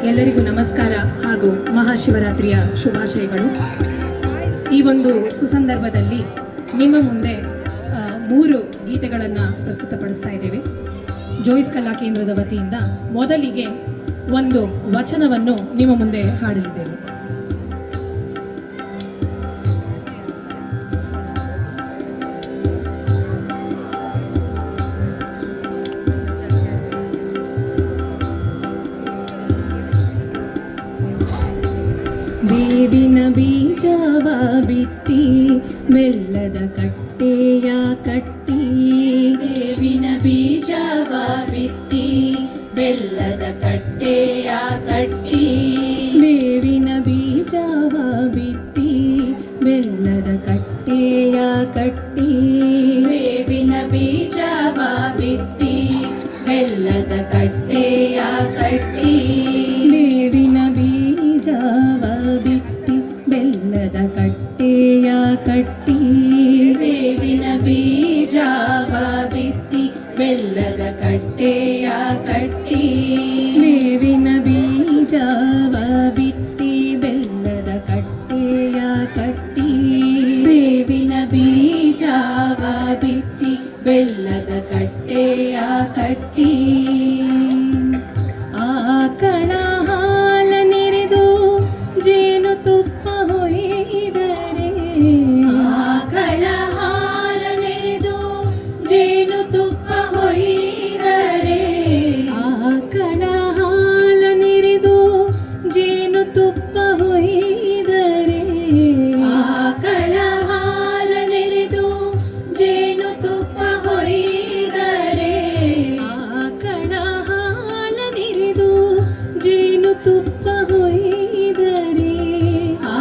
ಎಲ್ಲರಿಗೂ ನಮಸ್ಕಾರ ಹಾಗೂ ಮಹಾಶಿವರಾತ್ರಿಯ ಶುಭಾಶಯಗಳು. ಈ ಒಂದು ಸುಸಂದರ್ಭದಲ್ಲಿ ನಿಮ್ಮ ಮುಂದೆ 3 ಗೀತೆಗಳನ್ನು ಪ್ರಸ್ತುತಪಡಿಸ್ತಾ ಇದ್ದೇವೆ. ಜೋಯಿಸ್ ಕಲಾ ಕೇಂದ್ರದ ವತಿಯಿಂದ ಮೊದಲಿಗೆ ಒಂದು ವಚನವನ್ನು ನಿಮ್ಮ ಮುಂದೆ ಹಾಡಲಿದ್ದೇವೆ. ಬೇವಿನ ಬೀಜವ ಬಿತ್ತಿ ಬೆಲ್ಲದ ಕಟ್ಟೆಯ ಕಟ್ಟಿ, ಬೇವಿನ ಬೀಜವ ಬಿತ್ತಿ ಬೆಲ್ಲದ ಕಟ್ಟೆಯ ಕಟ್ಟಿ, ಬೇವಿನ ಬೀಜವ ಬಿತ್ತಿ ಬೆಲ್ಲದ ಕಟ್ಟೆಯ ಕಟ್ಟಿ, ಬೇವಿನ ಬೀಜವ ಬಿತ್ತಿ ಬೆಲ್ಲದ ಕಟ್ಟೆಯ ಕಟ್ಟಿ, ಬೇವಿನ ಬೀಜವ ಬಿತ್ತಿ ಬೆಲ್ಲದ ಕಟ್ಟೆಯ ಕಟ್ಟಿ, ಬೇವಿನ ಬೀಜವ ಬಿತ್ತಿ ಬೆಲ್ಲದ ಕಟ್ಟೆಯ ಕಟ್ಟಿ, ಬೇವಿನ ಬೀಜವ ಬಿತ್ತಿ ಬೆಲ್ಲದ ಕಟ್ಟೆಯ ಕಟ್ಟಿ, ಬೇವಿನ ಬೀಜವ ಬಿತ್ತಿ ಬೆಲ್ಲದ ಕಟ್ಟೆಯ ಕಟ್ಟಿ, ಆಕಳ ಹಾಲ ನೆರೆದು ಜೇನು ತುಪ್ಪ ಹೊಯ್ದರೆ, ಆಕಳ ಹಾಲ ನೆರೆದು ಜೇನು ತುಪ್ಪ ಹೊಯ್ದರೆ, ಆಕಳ ಹಾಲ ನೆರೆದು ಜೇನು ತುಪ್ಪ ಹೊಯ್ದರೆ, ಆಕಳ ಹಾಲ ನೆರೆದು ಜೇನು ತುಪ್ಪ ಹೊಯ್ದರೆ, ಆಕಳ ಹಾಲ ನೆರೆದು ಜೇನು ತುಪ್ಪ ಹೊಯ್ದರೆ,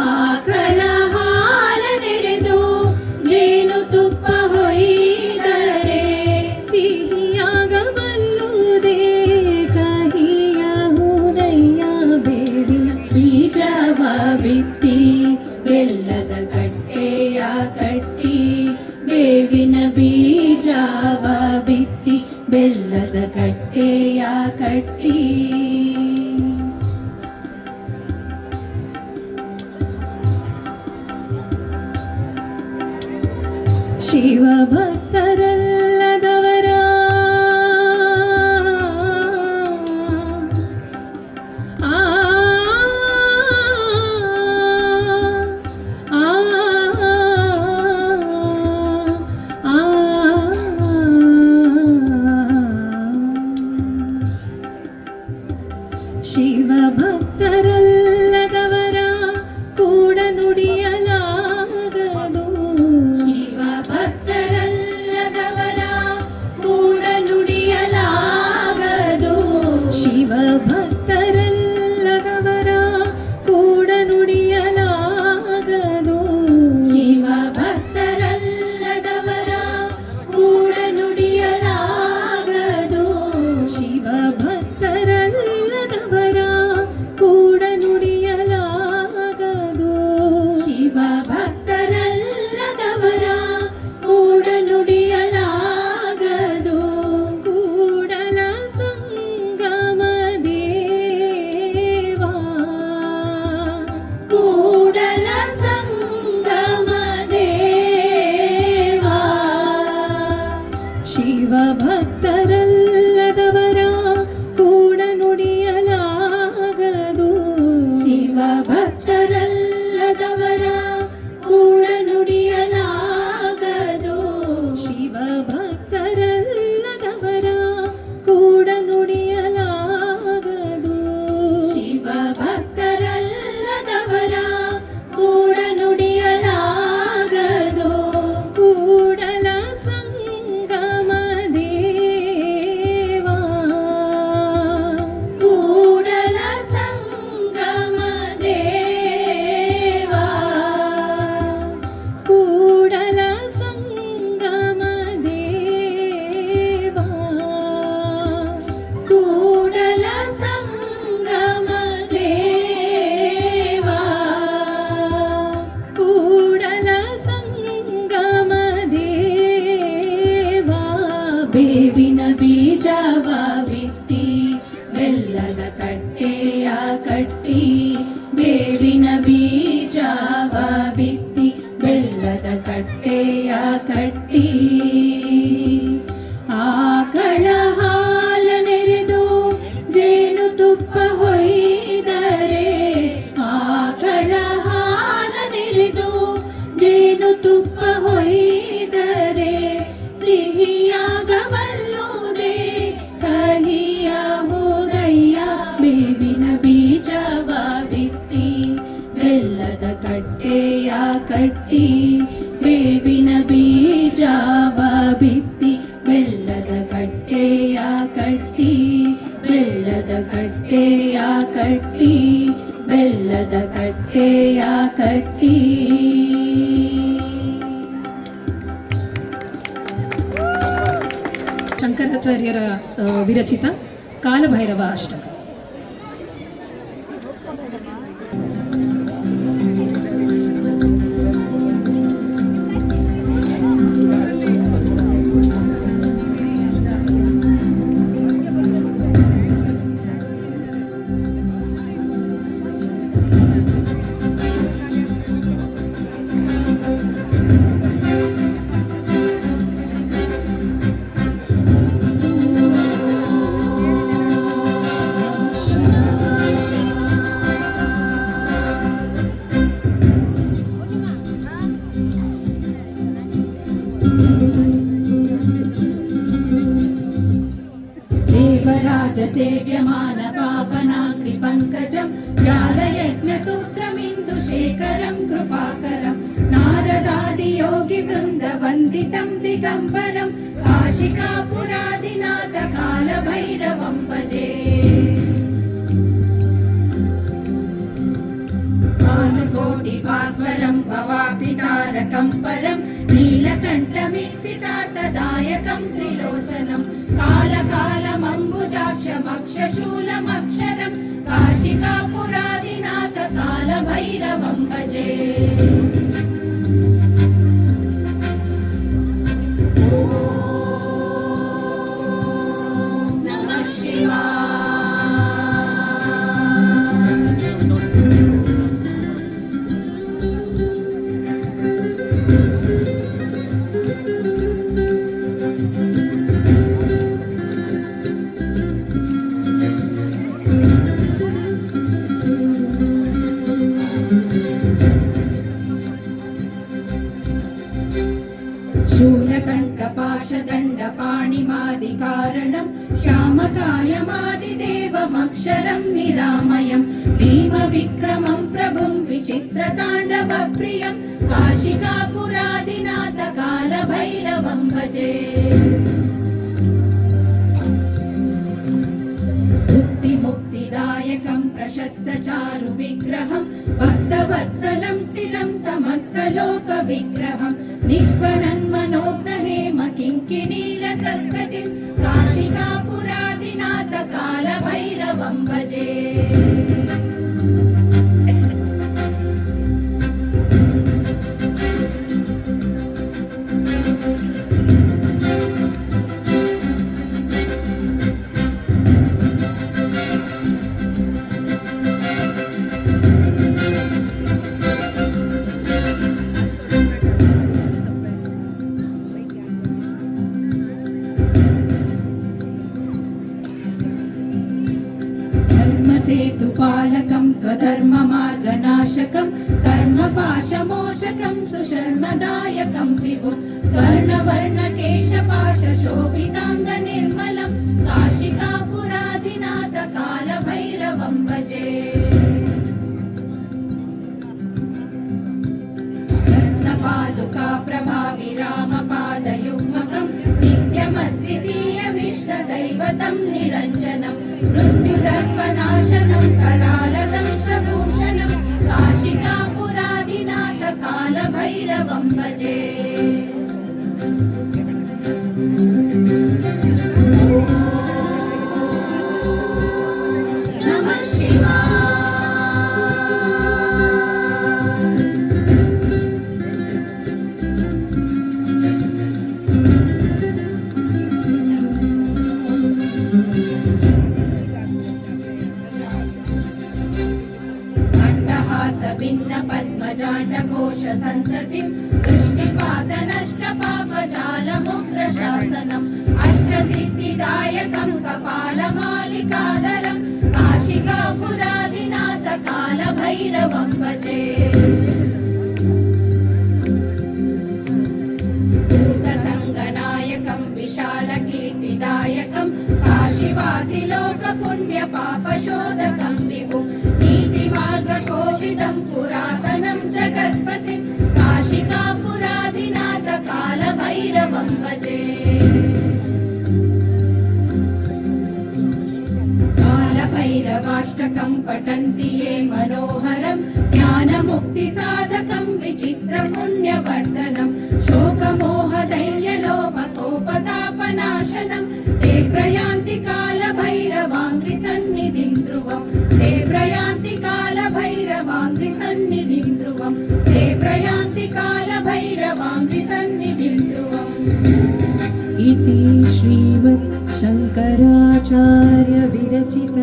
ಆಕಳ ಹಾಲ ನೆರೆದು ಜೇನು ತುಪ್ಪ ಹೊಯ್ದರೆ, ಸಿಹಿಯಾಗಬಲ್ಲುದೇ ಕಹಿಯಾಗುವುದಯ್ಯ ಬೇವಿನ ಬೀಜವ ಬಿತ್ತಿ ಬೆಲ್ಲದ ಕಟ್ಟೆಯ ಕಟ್ಟಿ, ಬೇವಿನ ಬೀಜವ ಬಿತ್ತಿ ಬೆಲ್ಲದ ಕಟ್ಟೆಯ ಕಟ್ಟಿ, ಶಿವ ಭಕ್ತರಲ್ಲದವರ ಆ ಆ ಆ ಶಿವ ಭಕ್ತರಲ್ಲದವರ ಕೂಡ ನುಡಿಯಲಾಗದು, ಶಿವ ಭಕ್ತರಲ್ಲದವರ ಕೂಡ ನುಡಿಯಲಾಗದು, ಶಿವ ಭಕ್ತರಲ್ಲದವರ ಕೂಡ ನುಡಿಯಲಾಗದು, ಶಿವ ಭಕ್ತರಲ್ಲದವರ ಕೂಡ ನುಡಿಯಲಾಗದು, ಶಿವ ಭಕ್ತರಲ್ಲದವರ ಕೂಡ ನುಡಿಯಲಾಗದು, ಶಿವ ಭಕ್ತರಲ್ಲದವರ ಕೂಡ ನುಡಿಯಲಾಗದು, ಕೂಡಲ ಸಂಗಮ ದೇವ ಕಟ್ಟಿ ಬೇವಿನ ಬೀಜವ ಬಿತ್ತಿ ಬೆಲ್ಲದ ಕಟ್ಟೆಯ ಕಟ್ಟಿ ಆಕಳ ಹಾಲ ನೆರೆದು ಜೇನು ತುಪ್ಪ ಹೊಯ್ದರೆ ಆಕಳ ಹಾಲ ನೆರೆದು ಜೇನು ತುಪ್ಪ ಹೊಯ್ದರೆ ಸಿಹಿಯಾಗಬಲ್ಲುದೇ ಕಹಿಯ ಹೋಗಯ್ಯ ಬೇವಿನ ಬೀಜವ ಬಿತ್ತಿ ಬೆಲ್ಲದ ಕಟ್ಟೆಯ ಕಟ್ಟಿ ಬೇವಿನ ಬೀಜವ ಬಿತ್ತಿ ಬೆಲ್ಲದ ಕಟ್ಟೆಯ ಕಟ್ಟಿ ಬೆಲ್ಲದ ಕಟ್ಟೆಯ ಕಟ್ಟಿ ಬೆಲ್ಲದ ಕಟ್ಟೆಯ ಕಟ್ಟಿ. ಶಂಕರಾಚಾರ್ಯರ ವಿರಚಿತ ಕಾಲಭೈರವ ಅಷ್ಟಕ. ದೇವರಾಜ ಸೇವ್ಯಮಾನ ಪಾವನಾಗ್ರಿ ಪಂಕಜಂ ವ್ಯಾಲಯಜ್ಞಸೂತ್ರಮಿಂದು ಶೇಖರಂ ಕೃಪಾಕರಂ ನಾರದಾದಿ ಯೋಗಿ ವೃಂದ ವಂದಿತಂ ದಿಗಂಬರಂ ಕಾಶಿಕಾಪುರಾದಿನಾಥ ಕಾಲಭೈರವಂ ಭಜೆ. ಭಾನುಕೋಟಿ ಭಾಸ್ವರಂ ಭವಾಪಿತಾರಕಂ ಪರಂ ನೀಲಕಂಠಮೀಪ್ಸಿತಾರ್ಥದಾಯಕಂ ತ್ರಿಲೋಚನಂ कालकालमम्बुजाक्षमक्षशूलमक्षरं काशिकापुरादिनाथ कालभैरवं भजे. ॐ नमः शिवाय. शूलकण्ठपाशदण्डपाणिमादिकारणं श्यामकायमादिदेवमक्षरं निरामयं भीमविक्रमं प्रभुं विचित्रताण्डवप्रियं काशिकापुरादिनाथ कालभैरवं भजे. मुक्तिदायकं प्रशस्तचारुविग्रहं भक्तवत्सलं स्थितं समस्तलोकविग्रहं निष्फणन्मनोग्रहेम किङ्किणीलसर्कटिं काशिकापुरादिनाथ कालभैरवं भजे. धर्मसेतुपालकं त्वधर्ममार्गनाशकं कर्मपाशमोचकं सुशर्मदायकं विभुं स्वर्णवर्णकेशपाशशोभिताङ्गनिर्मलं काशिकापुरादिनाथ कालभैरवं भजे. रत्नपादुका प्रभाविरामपादयुग्मकं नित्यमद्वितीयमिष्टदैवतं निरञ्जनं मृत्युदर्पनाशनं करालदं श्रभूषणं काशिकापुरादिनाथ कालभैरवं भजे. व्यास भिन्न पद्मजाण्डकोश सन्ततिं दृष्टिपात नष्ट पापजालमुग्रशासनम् अष्टसिद्धिदायकं कपालमालिकाधरं काशिकापुराधिनाथ कालभैरवं भजे भूतसङ्गनायकं विशालकीर्तिदायकं काशीवासि लोकपुण्यपापशोधकं विभुं नीतिमार्गकोविदं पुरातनं जगत्पतिं काशिकापुराधिनाथ कालभैरवं भजे कालभैरवाष्टकं पठन्ति ये मनोहरं ज्ञानमुक्तिसाधकं विचित्रपुण्यवर्धनं शोकमोहदैन्यलोभकोपतापनाशनं ते प्रयान्ति कालभैरवाङ्घ्रिसन्निधिं ध्रुवं ते प्रयान्ति कालभैरवाङ्घ्रिसन्निधिं ध्रुवं ते प्रयान्ति कालभैरवाङ्घ्रिसन्निधिं ध्रुवम् इति श्रीमत् शङ्कराचार्य विरचित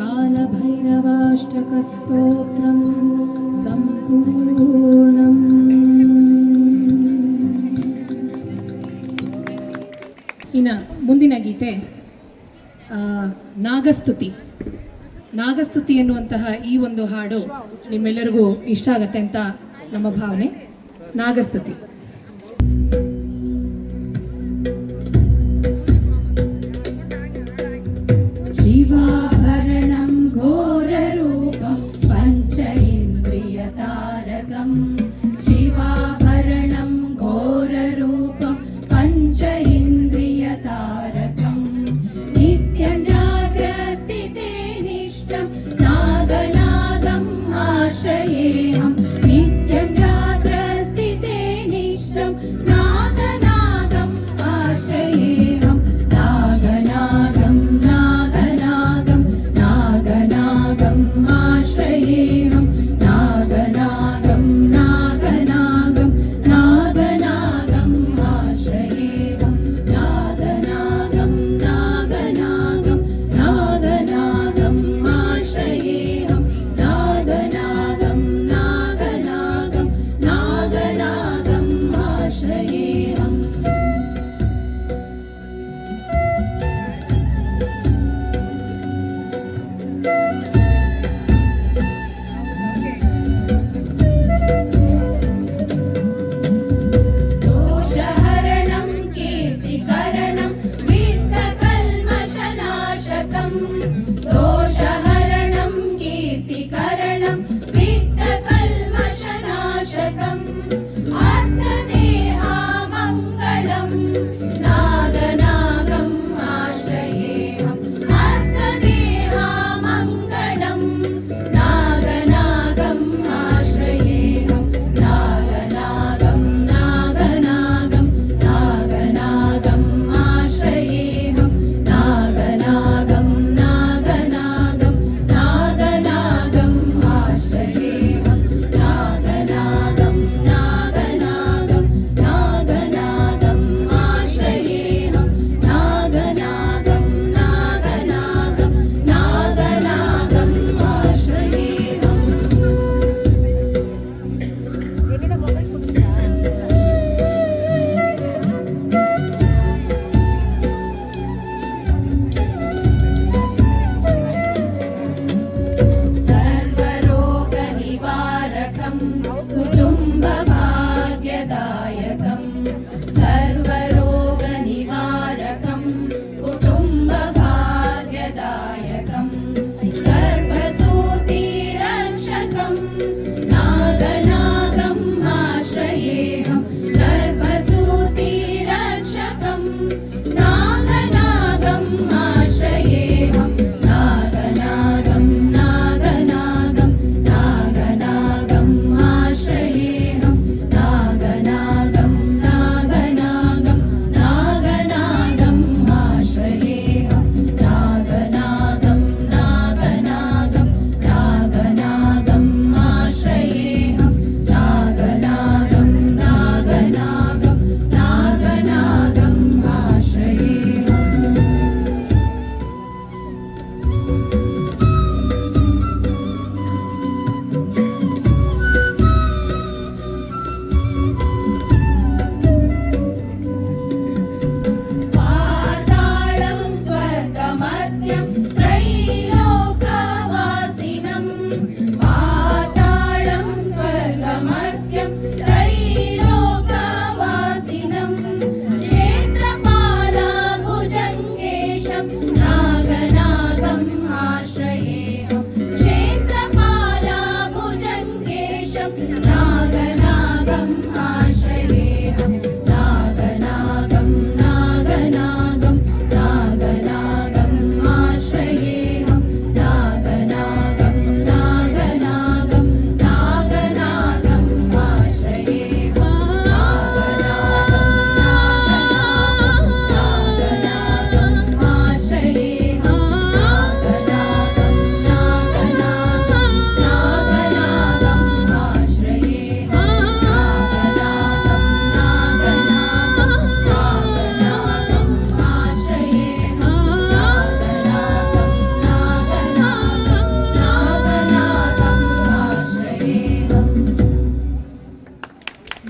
कालभैरवाष्टकस्तोत्रं सम्पूर्णम्. ಇನ್ನು ಮುಂದಿನ ಗೀತೆ ನಾಗಸ್ತುತಿ. ನಾಗಸ್ತುತಿ ಎನ್ನುವಂತಹ ಈ ಒಂದು ಹಾಡು ನಿಮ್ಮೆಲ್ಲರಿಗೂ ಇಷ್ಟ ಆಗತ್ತೆ ಅಂತ ನಮ್ಮ ಭಾವನೆ. ನಾಗಸ್ತುತಿ.